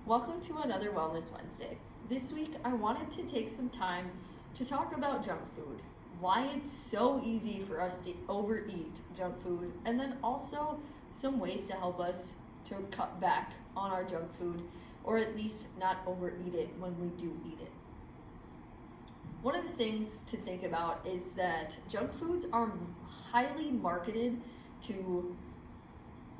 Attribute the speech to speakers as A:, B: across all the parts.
A: Welcome to another Wellness Wednesday. This week I wanted to take some time to talk about junk food, why it's so easy for us to overeat junk food, and then also some ways to help us to cut back on our junk food, or at least not overeat it when we do eat it. One of the things to think about is that junk foods are highly marketed to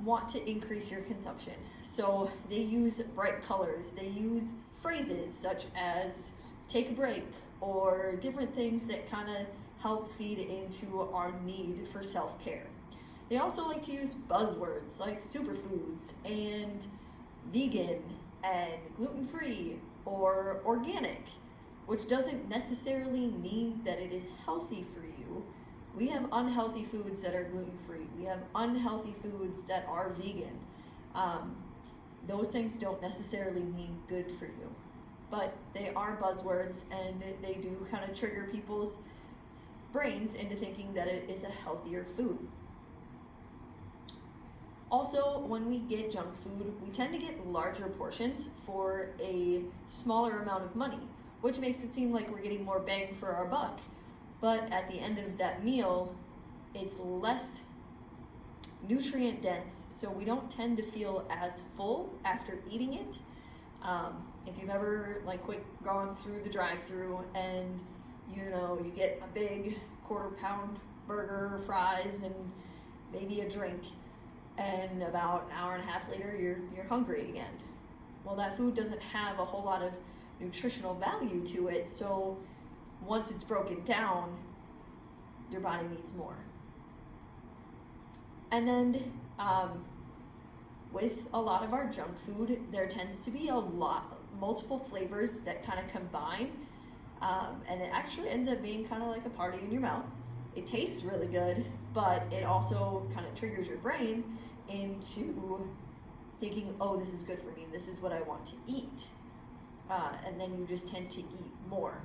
A: want to increase your consumption. So they use bright colors, they use phrases such as take a break, or different things that kind of help feed into our need for self-care. They also like to use buzzwords like superfoods and vegan and gluten-free or organic, which doesn't necessarily mean that it is healthy for you. We have unhealthy foods that are gluten-free. We have unhealthy foods that are vegan. Those things don't necessarily mean good for you, but they are buzzwords, and they do kind of trigger people's brains into thinking that it is a healthier food. Also, when we get junk food, we tend to get larger portions for a smaller amount of money, which makes it seem like we're getting more bang for our buck. But at the end of that meal, it's less nutrient dense, so we don't tend to feel as full after eating it. If you've ever gone through the drive-through and you get a big quarter-pound burger, fries, and maybe a drink, and about an hour and a half later you're hungry again. Well, that food doesn't have a whole lot of nutritional value to it, so once it's broken down, your body needs more. And then with a lot of our junk food, there tends to be multiple flavors that kind of combine, and it actually ends up being kind of like a party in your mouth. It tastes really good, but it also kind of triggers your brain into thinking, oh, this is good for me, this is what I want to eat, and then you just tend to eat more.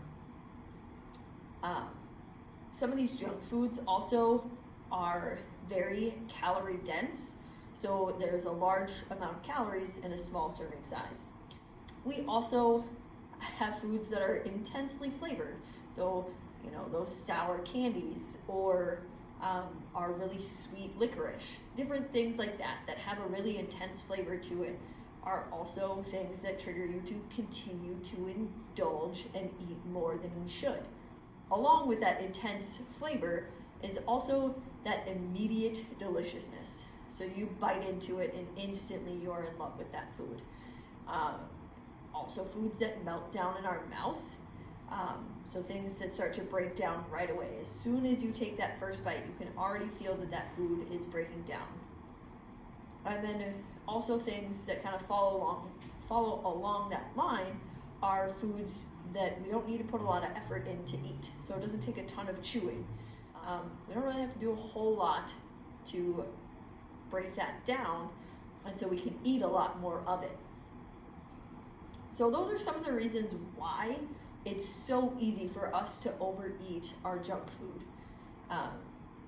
A: Some of these junk foods also are very calorie dense, so there's a large amount of calories in a small serving size. We also have foods that are intensely flavored, so those sour candies, or our really sweet licorice, different things like that have a really intense flavor to it, are also things that trigger you to continue to indulge and eat more than we should. Along with that intense flavor is also that immediate deliciousness. So you bite into it and instantly you're in love with that food. Also foods that melt down in our mouth. So things that start to break down right away. As soon as you take that first bite, you can already feel that food is breaking down. And then also things that kind of follow along that line are foods that we don't need to put a lot of effort in to eat. So it doesn't take a ton of chewing. We don't really have to do a whole lot to break that down, and so we can eat a lot more of it. So those are some of the reasons why it's so easy for us to overeat our junk food.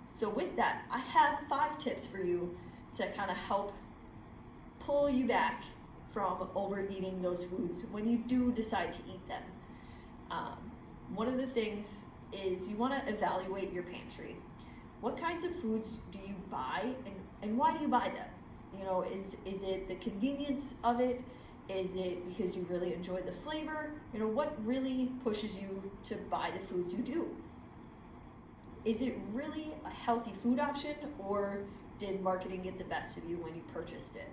A: So with that, I have 5 tips for you to kind of help pull you back from overeating those foods when you do decide to eat them. One of the things is you want to evaluate your pantry. What kinds of foods do you buy, and why do you buy them? Is it the convenience of it? Is it because you really enjoy the flavor? What really pushes you to buy the foods you do? Is it really a healthy food option, or did marketing get the best of you when you purchased it?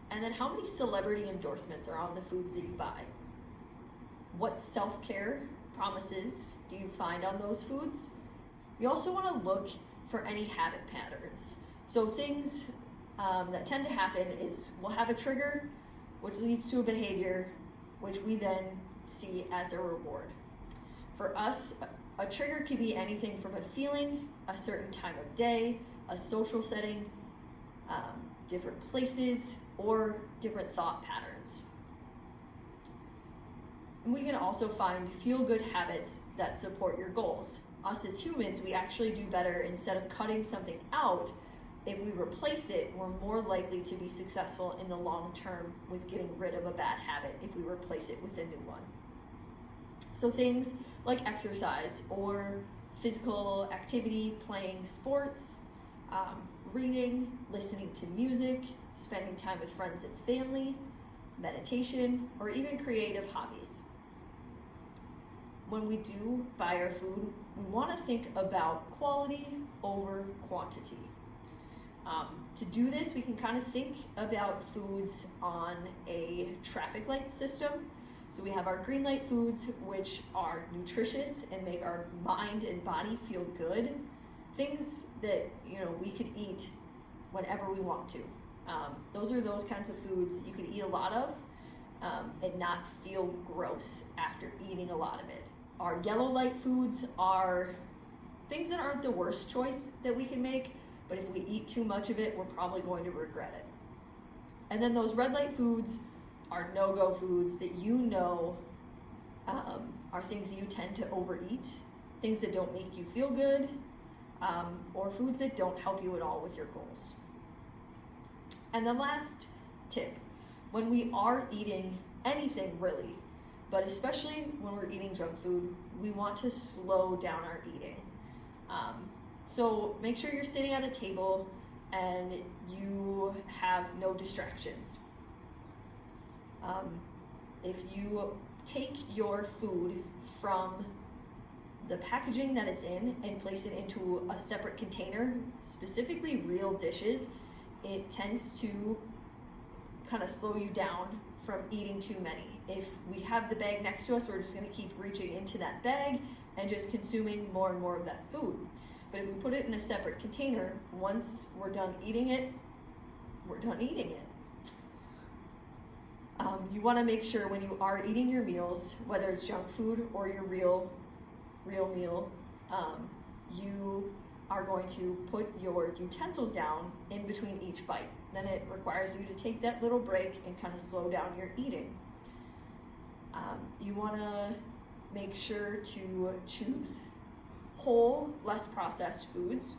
A: And then how many celebrity endorsements are on the foods that you buy? What self-care promises do you find on those foods? You also want to look for any habit patterns. So things that tend to happen is we'll have a trigger, which leads to a behavior, which we then see as a reward. For us, a trigger could be anything from a feeling, a certain time of day, a social setting, different places, or different thought patterns. And we can also find feel-good habits that support your goals. Us as humans, we actually do better. Instead of cutting something out, If we replace it, we're more likely to be successful in the long term with getting rid of a bad habit if we replace it with a new one. So things like exercise or physical activity, playing sports, reading, listening to music, spending time with friends and family, meditation, or even creative hobbies. When we do buy our food, we want to think about quality over quantity. To do this, we can kind of think about foods on a traffic light system. So we have our green light foods, which are nutritious and make our mind and body feel good. Things that we could eat whenever we want to. Those are those kinds of foods that you could eat a lot of and not feel gross after eating a lot of it. Our yellow light foods are things that aren't the worst choice that we can make, but if we eat too much of it, we're probably going to regret it. And then those red light foods are no-go foods that are things you tend to overeat, things that don't make you feel good, or foods that don't help you at all with your goals. And the last tip, when we are eating anything really, but especially when we're eating junk food, we want to slow down our eating. So make sure you're sitting at a table and you have no distractions. If you take your food from the packaging that it's in and place it into a separate container, specifically real dishes, it tends to kind of slow you down from eating too many. If we have the bag next to us, we're just going to keep reaching into that bag and just consuming more and more of that food. But if we put it in a separate container, once we're done eating it, we're done eating it. You want to make sure when you are eating your meals, whether it's junk food or your real meal, you are going to put your utensils down in between each bite. Then it requires you to take that little break and kind of slow down your eating. You want to make sure to choose whole, less processed foods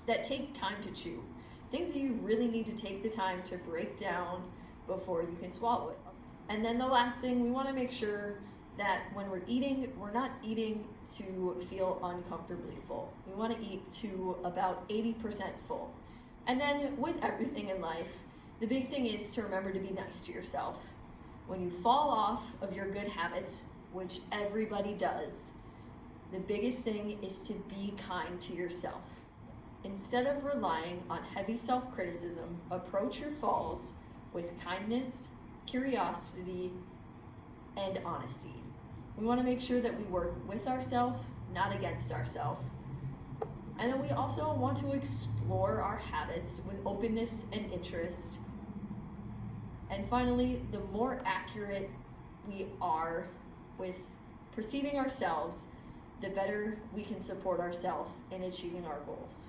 A: that take time to chew. Things that you really need to take the time to break down before you can swallow it. And then the last thing, we want to make sure that when we're eating, we're not eating to feel uncomfortably full. We want to eat to about 80% full. And then with everything in life, the big thing is to remember to be nice to yourself. When you fall off of your good habits, which everybody does, the biggest thing is to be kind to yourself. Instead of relying on heavy self-criticism, approach your falls with kindness, curiosity, and honesty. We want to make sure that we work with ourselves, not against ourselves. And then we also want to explore our habits with openness and interest. And finally, the more accurate we are with perceiving ourselves, the better we can support ourselves in achieving our goals.